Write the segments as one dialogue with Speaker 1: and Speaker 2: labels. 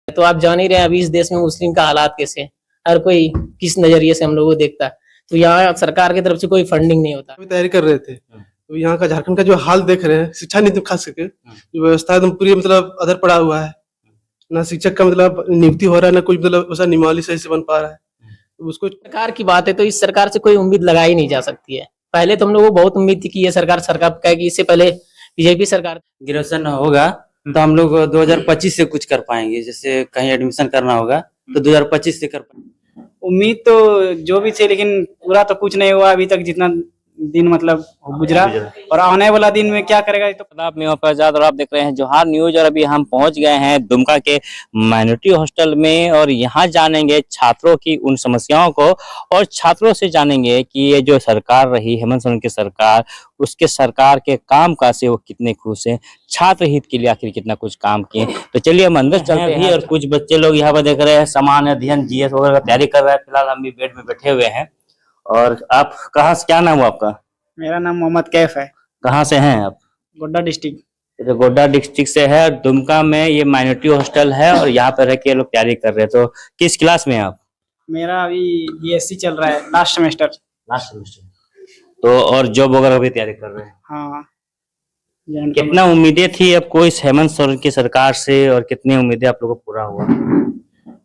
Speaker 1: तो आप जान ही रहे हैं अभी इस देश में मुस्लिम का हालात कैसे है। हर कोई किस नजरिए से हम लोगों को देखता है। तो यहाँ सरकार की तरफ से कोई फंडिंग नहीं होता।
Speaker 2: अभी तैयारी कर रहे थे तो यहाँ का झारखंड का जो हाल देख रहे हैं, शिक्षा नीति खास करके जो व्यवस्था एकदम पूरी मतलब अधर पड़ा हुआ है। ना शिक्षक का मतलब नियुक्ति हो रहा है, ना कोई मतलब वैसा नियमावली सही से बन पा रहा है। तो उसको
Speaker 1: सरकार की बात है तो इस सरकार से कोई उम्मीद लगाई नहीं जा सकती है। पहले तो हम लोगों को बहुत उम्मीद थी कि ये सरकार कहेगी। इससे पहले बीजेपी सरकार
Speaker 3: ग्रेजुएशन होगा तो हम लोग 2025 से कुछ कर पाएंगे। जैसे कहीं एडमिशन करना होगा तो 2025 से कर पाएंगे।
Speaker 4: उम्मीद तो जो भी थी, लेकिन पूरा तो कुछ नहीं हुआ अभी तक। जितना दिन मतलब गुजरा और आने वाला दिन में क्या करेगा ये तो
Speaker 3: आप मैं आजाद और आप देख रहे हैं जोहार न्यूज। और अभी हम पहुंच गए हैं दुमका के माइनॉरिटी हॉस्टल में और यहाँ जानेंगे छात्रों की उन समस्याओं को और छात्रों से जानेंगे कि ये जो सरकार रही हेमंत सोरेन की सरकार, उसके सरकार के काम काज से वो कितने खुश हैं, छात्र हित के लिए आखिर कितना कुछ काम किए। तो चलिए हम अंदर चलते हैं। और कुछ बच्चे लोग यहाँ पर देख रहे हैं सामान्य अध्ययन जीएस वगैरह का तैयारी कर रहे हैं। फिलहाल हम भी बेड में बैठे हुए हैं। और आप कहाँ से, क्या नाम हुआ आपका?
Speaker 4: मेरा नाम मोहम्मद कैफ है।
Speaker 3: कहाँ से हैं आप?
Speaker 4: गोड्डा डिस्ट्रिक्ट।
Speaker 3: तो गोड्डा डिस्ट्रिक्ट से है। दुमका में ये माइनॉरिटी हॉस्टल है और यहाँ पर रह के लोग तैयारी कर रहे हैं। तो किस क्लास में हैं आप?
Speaker 4: मेरा अभी बीएससी चल रहा है, लास्ट सेमेस्टर।
Speaker 3: Last semester. तो और जॉब वगैरह भी तैयारी कर रहे हैं?
Speaker 4: हाँ।
Speaker 3: कितना उम्मीदें थी आपको इस हेमंत सोरेन की सरकार से और कितनी उम्मीदें आप लोगों को पूरा हुआ?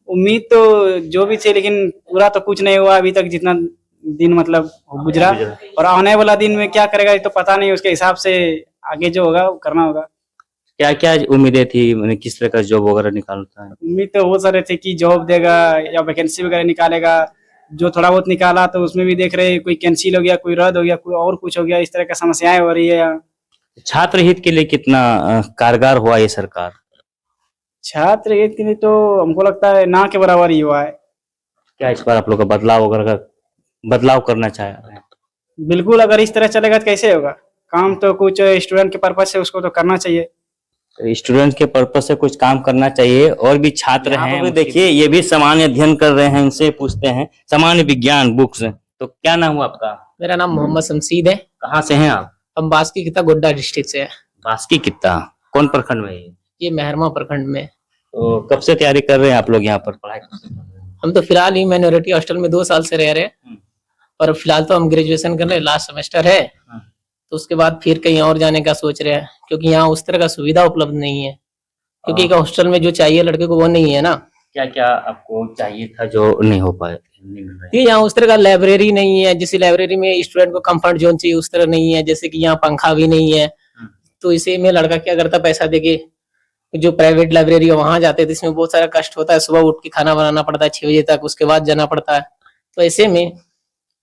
Speaker 4: उम्मीद तो जो भी थी, लेकिन पूरा तो कुछ नहीं हुआ अभी तक। जितना दिन मतलब गुजरा और आने वाला दिन में क्या करेगा ये तो पता नहीं। उसके हिसाब से आगे जो होगा वो करना होगा।
Speaker 3: क्या क्या उम्मीदें थी, मैंने किस तरह का जॉब वगैरह निकालता है?
Speaker 4: उम्मीद तो बहुत सारे थे कि जॉब देगा या वैकेंसी वगैरह निकालेगा। जो थोड़ा बहुत निकाला तो उसमें भी देख रहे कोई कैंसिल हो गया, कोई रद्द हो गया, कोई और कुछ हो गया। इस तरह का समस्याएं हो रही है यहाँ।
Speaker 3: छात्र हित के लिए कितना कारगर हुआ ये सरकार?
Speaker 4: छात्र हित के लिए तो हमको लगता है ना के बराबर ही हुआ है।
Speaker 3: क्या इस बार आप लोग का बदलाव वगैरह का बदलाव करना चाह रहे हैं?
Speaker 4: बिल्कुल, अगर इस तरह चलेगा तो कैसे होगा। काम तो कुछ स्टूडेंट के पर्पज से उसको तो करना चाहिए।
Speaker 3: स्टूडेंट के पर्पज से कुछ काम करना चाहिए। और भी छात्र हैं, देखिए ये भी सामान्य अध्ययन कर रहे हैं। इनसे पूछते हैं सामान्य विज्ञान बुक्स। तो क्या नाम हुआ आपका?
Speaker 1: मेरा नाम मोहम्मद शमशीद है।
Speaker 3: कहाँ से हैं आप?
Speaker 1: हम बास्की किता गोड्डा डिस्ट्रिक्ट से है।
Speaker 3: बास्की किता कौन प्रखंड में है?
Speaker 1: ये मेहरमा प्रखंड में।
Speaker 3: तो कब से तैयारी कर रहे हैं आप लोग यहाँ पर पढ़ाई?
Speaker 1: हम तो फिलहाल ही माइनॉरिटी हॉस्टल में 2 साल से रह रहे हैं। और फिलहाल तो हम ग्रेजुएशन कर रहे हैं, लास्ट सेमेस्टर है। तो उसके बाद फिर कहीं और जाने का सोच रहे हैं, क्योंकि यहाँ उस तरह का सुविधा उपलब्ध नहीं है। क्योंकि एक हॉस्टल में जो चाहिए लड़के को वो नहीं है ना।
Speaker 3: क्या क्या आपको चाहिए था जो नहीं हो पाया?
Speaker 1: ये यहाँ उस तरह का लाइब्रेरी नहीं है। जैसे लाइब्रेरी में स्टूडेंट को कंफर्ट जोन चाहिए, उस तरह नहीं है। जैसे कि यहाँ पंखा भी नहीं है। तो इसे में लड़का क्या करता, पैसा देके जो प्राइवेट लाइब्रेरी है वहां जाते थे। इसमें बहुत सारा कष्ट होता है। सुबह उठ के खाना बनाना पड़ता है 6 बजे तक, उसके बाद जाना पड़ता है। तो ऐसे में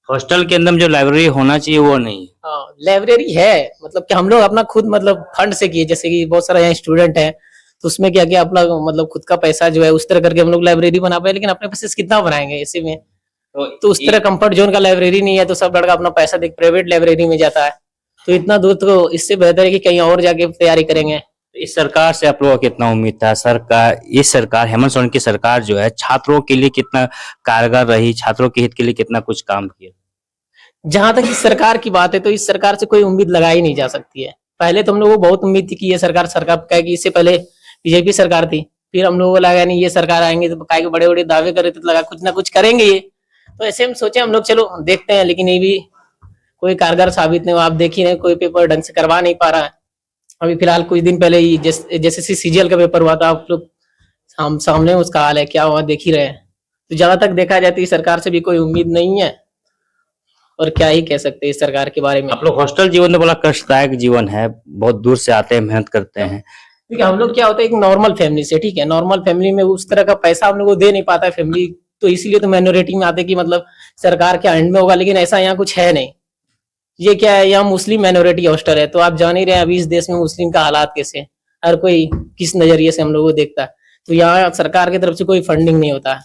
Speaker 3: हॉस्टल के अंदर जो लाइब्रेरी होना चाहिए वो नहीं है।
Speaker 1: लाइब्रेरी है, मतलब कि हम लोग अपना खुद मतलब फंड से किए। जैसे कि बहुत सारा यहाँ स्टूडेंट है तो उसमें क्या किया, अपना मतलब खुद का पैसा जो है उस तरह करके हम लोग लाइब्रेरी बना पाए। लेकिन अपने पैसे से कितना बनाएंगे ऐसे में। तो उस तरह कंफर्ट जोन का लाइब्रेरी नहीं है। तो सब लड़का अपना पैसा देख प्राइवेट लाइब्रेरी में जाता है। तो इतना दूर तो इससे बेहतर है कि कहीं और जाके तैयारी करेंगे।
Speaker 3: इस सरकार से आप लोगों को कितना उम्मीद था? सरकार, इस सरकार हेमंत सोरेन की सरकार जो है छात्रों के लिए कितना कारगर रही, छात्रों के हित के लिए कितना कुछ काम किया?
Speaker 1: जहां तक इस सरकार की बात है तो इस सरकार से कोई उम्मीद लगाई नहीं जा सकती है। पहले तो हम लोगों को बहुत उम्मीद थी कि ये सरकार कहेगी। इससे पहले बीजेपी सरकार थी। फिर हम लोगों को लगा नहीं ये सरकार आएंगे तो कहे बड़े बड़े दावे कर रहे थे, तो लगा कुछ ना कुछ करेंगे ये। तो ऐसे हम सोचे हम लोग चलो देखते हैं। लेकिन ये भी कोई कारगर साबित नहीं हुआ। आप देख ही रहे, कोई पेपर ढंग से करवा नहीं पा रहा है। अभी फिलहाल कुछ दिन पहले ही जैसे सीजीएल का पेपर हुआ था, आप लोग सामने उसका हाल है, क्या हुआ देख ही रहे हैं। तो जहां तक देखा जाए तो इस सरकार से भी कोई उम्मीद नहीं है। और क्या ही कह सकते हैं इस सरकार के बारे में।
Speaker 3: आप लोग हॉस्टल जीवन तो बड़ा कष्टदायक जीवन है, बहुत दूर से आते हैं, मेहनत करते हैं।
Speaker 1: देखिए हम लोग क्या होता है, एक नॉर्मल फैमिली से, ठीक है, नॉर्मल फैमिली में उस तरह का पैसा हम लोग को दे नहीं पाता है फैमिली। तो इसीलिए तो माइनॉरिटी में आते कि मतलब सरकार के अंड में होगा। लेकिन ऐसा यहाँ कुछ है नहीं। ये क्या है, यहाँ मुस्लिम माइनॉरिटी हॉस्टल है। तो आप जान ही रहे हैं अभी इस देश में मुस्लिम का हालात कैसे है। हर कोई किस नजरिए से हम लोग को देखता है। तो यहाँ सरकार की तरफ से कोई फंडिंग नहीं होता है।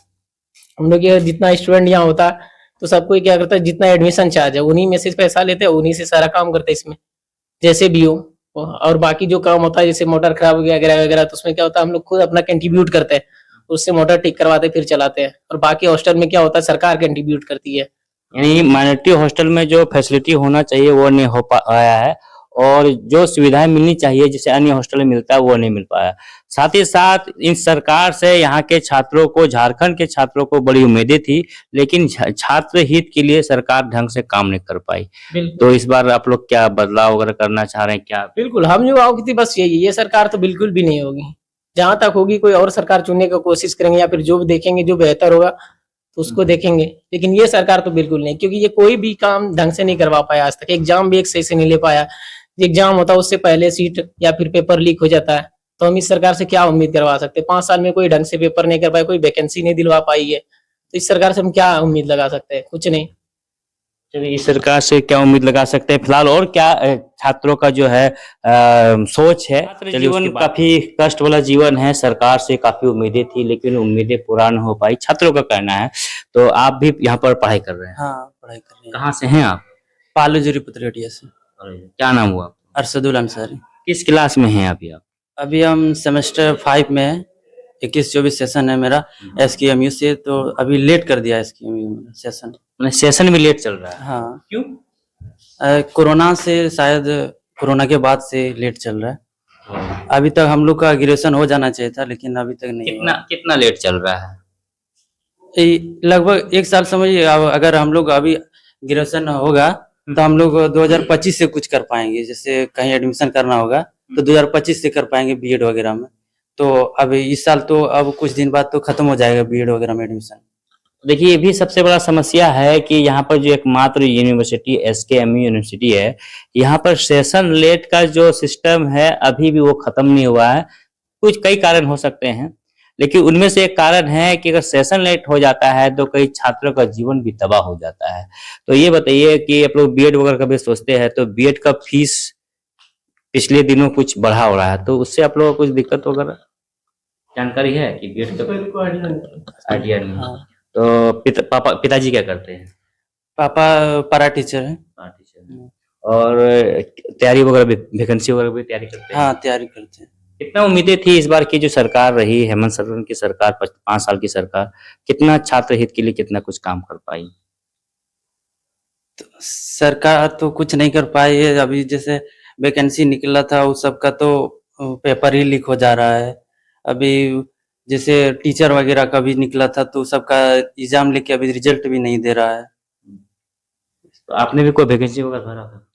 Speaker 1: हम लोग ये जितना स्टूडेंट यहाँ होता है तो सब कोई क्या करता है, जितना एडमिशन चार्ज है उन्हीं में से पैसा लेते हैं, उन्हीं से सारा काम करते हैं इसमें, जैसे भी हो। और बाकी जो काम होता है जैसे मोटर खराब हो गया वगैरह वगैरह, तो उसमें क्या होता है हम लोग खुद अपना कंट्रीब्यूट करते हैं, उससे मोटर ठीक करवाते फिर चलाते हैं। और बाकी हॉस्टल में क्या होता है सरकार कंट्रीब्यूट करती है।
Speaker 3: यानी माइनॉरिटी हॉस्टल में जो फैसिलिटी होना चाहिए वो नहीं हो पाया है। और जो सुविधाएं मिलनी चाहिए जैसे अन्य हॉस्टल में मिलता है वो नहीं मिल पाया। साथ ही साथ इन सरकार से यहाँ के छात्रों को, झारखंड के छात्रों को बड़ी उम्मीदें थी, लेकिन छात्र हित के लिए सरकार ढंग से काम नहीं कर पाई।
Speaker 1: बिल्कुल
Speaker 3: तो इस बार आप लोग क्या बदलाव वगैरह करना चाह रहे हैं क्या?
Speaker 1: बिल्कुल, हम जो आओगी थी बस यही, ये सरकार तो बिल्कुल भी नहीं होगी। जहां तक होगी कोई और सरकार चुनने की कोशिश करेंगे या फिर जो देखेंगे जो बेहतर होगा तो उसको देखेंगे, लेकिन ये सरकार तो बिल्कुल नहीं, क्योंकि ये कोई भी काम ढंग से नहीं करवा पाया आज तक। एग्जाम भी एक सही से नहीं ले पाया, एग्जाम होता है उससे पहले सीट या फिर पेपर लीक हो जाता है, तो हम इस सरकार से क्या उम्मीद करवा सकते हैं? 5 साल में कोई ढंग से पेपर नहीं कर पाए, कोई वैकेंसी नहीं दिलवा पाई है, तो इस सरकार से हम क्या उम्मीद लगा सकते हैं? कुछ नहीं।
Speaker 3: चलिए, इस सरकार से क्या उम्मीद लगा सकते हैं फिलहाल, और क्या छात्रों का जो है सोच है? जीवन काफी कष्ट वाला जीवन है, सरकार से काफी उम्मीदें थी लेकिन उम्मीदें पूरा नहीं हो पाई, छात्रों का कहना है। तो आप भी यहाँ पर पढ़ाई कर रहे हैं?
Speaker 5: हाँ, पढ़ाई कर रहे हैं।
Speaker 3: कहाँ से हैं आप?
Speaker 5: पालूजरी पुत्रेटिया से।
Speaker 3: क्या नाम हुआ?
Speaker 5: अरशदुल अंसारी।
Speaker 3: किस क्लास में हैं अभी आप?
Speaker 5: अभी हम सेमेस्टर 5 में है, 21-24 सेशन है मेरा एसकेएमयू से, तो अभी लेट कर दिया एसकेएमयू में सेशन।
Speaker 3: मैंने सेशन भी लेट चल रहा है?
Speaker 5: हाँ,
Speaker 3: क्यों?
Speaker 5: कोरोना से, शायद कोरोना के बाद से लेट चल रहा है। अभी तक हम लोग का ग्रेजुएशन हो जाना चाहिए था, लेकिन अभी तक नहीं हुआ।
Speaker 3: कितना लेट चल रहा है?
Speaker 5: लगभग 1 साल समझिए। अगर हम लोग अभी ग्रेजुएशन होगा तो हम लोग 2025 से कुछ कर पाएंगे, जैसे कहीं एडमिशन करना होगा तो 2025 से कर पाएंगे बीएड वगैरह में। तो अब इस साल तो अब कुछ दिन बाद तो खत्म हो जाएगा बीएड वगैरह में एडमिशन।
Speaker 3: देखिए, ये भी सबसे बड़ा समस्या है कि यहाँ पर जो एकमात्र यूनिवर्सिटी एसकेएमयू यूनिवर्सिटी है, यहाँ पर सेशन लेट का जो सिस्टम है अभी भी वो खत्म नहीं हुआ है। कुछ कई कारण हो सकते हैं, लेकिन उनमें से एक कारण है कि अगर सेशन लेट हो जाता है तो कई छात्रों का जीवन भी तबाह हो जाता है। तो ये बताइए कि आप लोग बीएड वगैरह का भी सोचते हैं, तो बीएड का फीस पिछले दिनों कुछ बढ़ा हो रहा है, तो उससे आप लोगों को कुछ दिक्कत वगैरह जानकारी है कि बीएड का? आइडिया नहीं। तो पिताजी क्या करते हैं?
Speaker 5: पापा पारा टीचर है।
Speaker 3: और तैयारी वगैरह वैकेंसी वगैरह भी तैयारी करते हैं?
Speaker 5: हाँ, तैयारी करते हैं।
Speaker 3: कितना उम्मीदें थी इस बार की जो सरकार रही, हेमंत सोरेन की सरकार, 5 साल की सरकार, कितना छात्र हित के लिए कितना कुछ काम कर पाई?
Speaker 5: तो सरकार तो कुछ नहीं कर पाई है। अभी जैसे वैकेंसी निकला था उस सब का तो पेपर ही लीक हो जा रहा है। अभी जैसे टीचर वगैरह का भी निकला था तो सबका एग्जाम लेके अभी रिजल्ट भी नहीं दे रहा है।
Speaker 3: तो आपने भी कोई वैकेंसी वगैरह भरा था?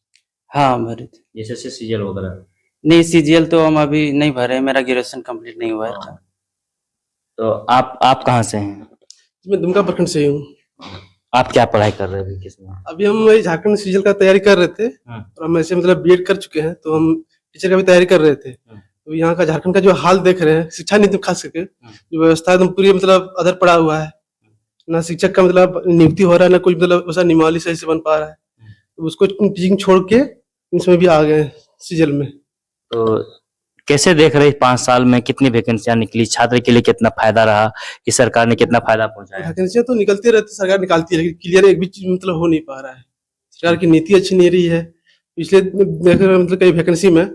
Speaker 5: हाँ, भरे थे।
Speaker 3: जैसे सीजीएल वगैरह?
Speaker 5: नहीं, सीजीएल तो हम अभी नहीं भरे, मेरा ग्रेजुएशन कंप्लीट नहीं हुआ है।
Speaker 3: तो आप कहाँ से हैं?
Speaker 2: मैं दुमका प्रखंड से ही हूँ।
Speaker 3: आप क्या पढ़ाई कर रहे हैं अभी, किसमें?
Speaker 2: अभी हम वही झारखंड सीजीएल का तैयारी कर रहे थे और हम ऐसे मतलब बीएड कर चुके हैं, तो हम टीचर का भी तैयारी कर रहे थे। तो यहाँ का झारखंड का जो हाल देख रहे हैं, शिक्षा नीति खास करके जो व्यवस्था एकदम पूरी मतलब अधर पड़ा हुआ है, ना शिक्षक का मतलब नियुक्ति हो रहा है, ना कोई मतलब वैसा नियमावली सही से बन पा रहा है, तो उसको टीचिंग छोड़ के इसमें भी आ गए सीजीएल में।
Speaker 3: तो कैसे देख रहे 5 साल में कितनी वैकेंसियां निकली, छात्र के लिए कितना फायदा रहा, कि सरकार ने कितना फायदा पहुंचाया?
Speaker 2: वैकेंसियां तो निकलते रहती, सरकार निकालती है, लेकिन क्लियर एक भी चीज मतलब हो नहीं पा रहा है। सरकार की नीति अच्छी नहीं रही है। पिछले मतलब कई वैकेंसी में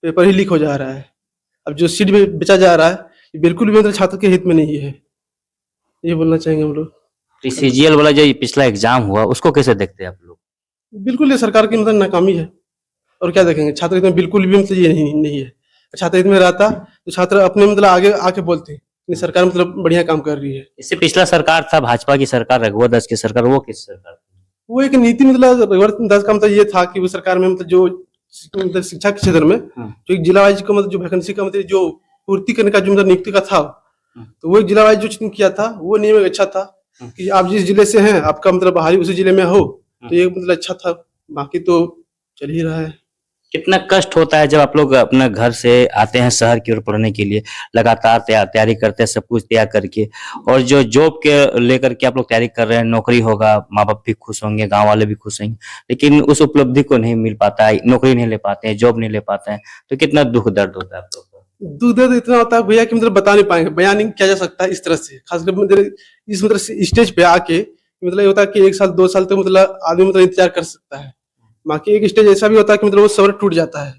Speaker 2: पेपर ही लीक हो जा रहा है। अब जो सीट भी बेचा जा रहा है ये बिल्कुल भी मतलब छात्र के हित में नहीं है, ये बोलना चाहेंगे हम लोग।
Speaker 3: सीजीएल वाला जो पिछला एग्जाम हुआ उसको कैसे देखते हैं आप लोग?
Speaker 2: बिल्कुल ये सरकार की मतलब नाकामी है, और क्या देखेंगे। छात्र हित में बिल्कुल भी मतलब ये नहीं है। छात्र हित में रहता तो छात्र अपने मतलब आगे आके बोलते हैं सरकार मतलब बढ़िया काम कर रही है।
Speaker 3: इससे पिछला सरकार था भाजपा की सरकार, रघुवर दास की सरकार, वो किस सरकार थी?
Speaker 2: वो एक नीति मतलब रघुवर दास का मतलब ये था कि वो सरकार में मतलब जो मतलब शिक्षा के क्षेत्र में जो एक जिला वाइज को मतलब जो वैकेंसी का मतलब जो पूर्ति करने का जो मतलब नियुक्ति का था, तो वो एक जिला वाइज जो किया था वो नियम अच्छा था कि आप जिस जिले से हैं आपका मतलब बहाली उसी जिले में हो, तो ये मतलब अच्छा था। बाकी तो चल ही रहा है।
Speaker 3: कितना कष्ट होता है जब आप लोग अपने घर से आते हैं शहर की ओर पढ़ने के लिए, लगातार तैयारी करते हैं सब कुछ तैयार करके, और जो जॉब के लेकर के आप लोग तैयारी कर रहे हैं, नौकरी होगा, माँ बाप भी खुश होंगे, गांव वाले भी खुश होंगे, लेकिन उस उपलब्धि को नहीं मिल पाता है, नौकरी नहीं ले पाते हैं, जॉब नहीं ले पाते हैं, तो कितना दुख दर्द होता है आप लोग को?
Speaker 2: दुख दर्द इतना होता है भैया कि मतलब बता नहीं पाएंगे, बयान नहीं किया जा सकता है इस तरह से। खासकर मतलब इस मतलब स्टेज पे आके मतलब ये होता है कि 1 साल 2 साल तक मतलब आदमी मतलब इंतजार कर सकता है। बाकी एक स्टेज ऐसा भी होता है कि मतलब वो सब्र टूट जाता है।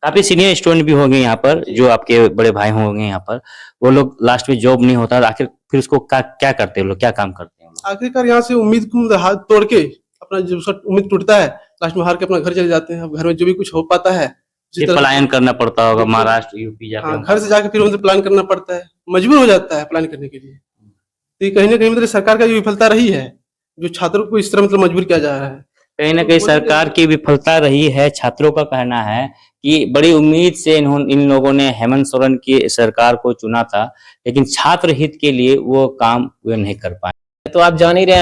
Speaker 3: काफी सीनियर स्टूडेंट भी होंगे यहाँ पर, जो आपके बड़े भाई होंगे यहाँ पर, वो लोग लास्ट में जॉब नहीं होता, आखिर फिर उसको क्या करते हैं लोग, क्या काम करते हैं?
Speaker 2: आखिरकार यहाँ से उम्मीद को मतलब हाथ तोड़ के अपना जो उम्मीद टूटता है लास्ट में हार के अपना घर चले जाते हैं। अब घर में जो भी कुछ हो पाता है उसी
Speaker 3: ये
Speaker 2: तरह
Speaker 3: पलायन करना पड़ता होगा महाराष्ट्र यूपी जाकर।
Speaker 2: हाँ, घर से जाके फिर मतलब प्लान करना पड़ता है, मजबूर हो जाता है प्लान करने के लिए। तो ये कहीं ना कहीं मतलब सरकार का जो विफलता रही है, जो छात्रों को इस तरह मतलब मजबूर किया जा रहा है।
Speaker 3: कहीं ना कहीं सरकार की विफलता रही है। छात्रों का कहना है कि बड़ी उम्मीद से इन लोगों ने हेमंत सोरेन की सरकार को चुना था, लेकिन छात्र हित के लिए वो काम वे नहीं कर पाए।
Speaker 1: तो आप जान ही रहे हैं